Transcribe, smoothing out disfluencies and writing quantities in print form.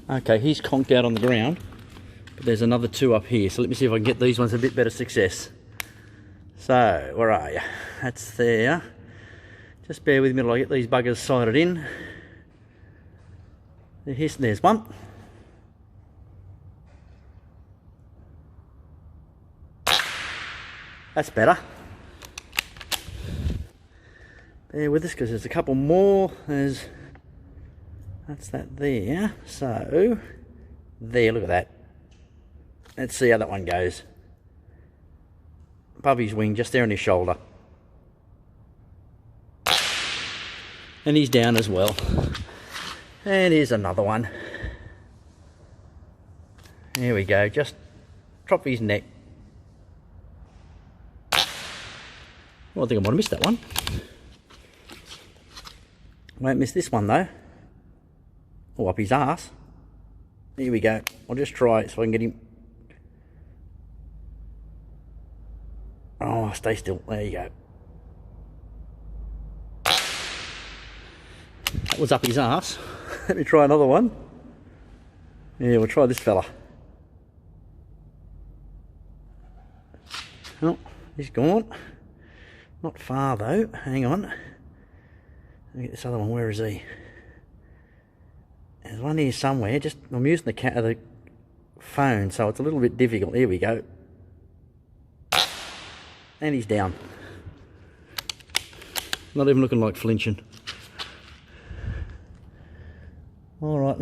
Okay, he's conked out on the ground, but there's another 2 up here. So let me see if I can get these ones a bit better success. So, where are you? That's there. Just bear with me till I get these buggers sighted in. There's one. That's better. Bear with us because there's a couple more. That's that there. So, there, look at that. Let's see how that one goes. Above his wing, just there on his shoulder. And he's down as well. And here's another one. There we go, just drop his neck. Well, I think I might have missed that one. Won't miss this one though. Oh, up his arse. Here we go. I'll just try it so I can get him. Oh, stay still. There you go. That was up his arse. Let me try another one. Yeah, we'll try this fella. Oh, he's gone. Not far though. Hang on. Let me get this other one. Where is he? There's one here somewhere. Just I'm using the phone, so it's a little bit difficult. Here we go. And he's down. Not even looking like flinching. All right.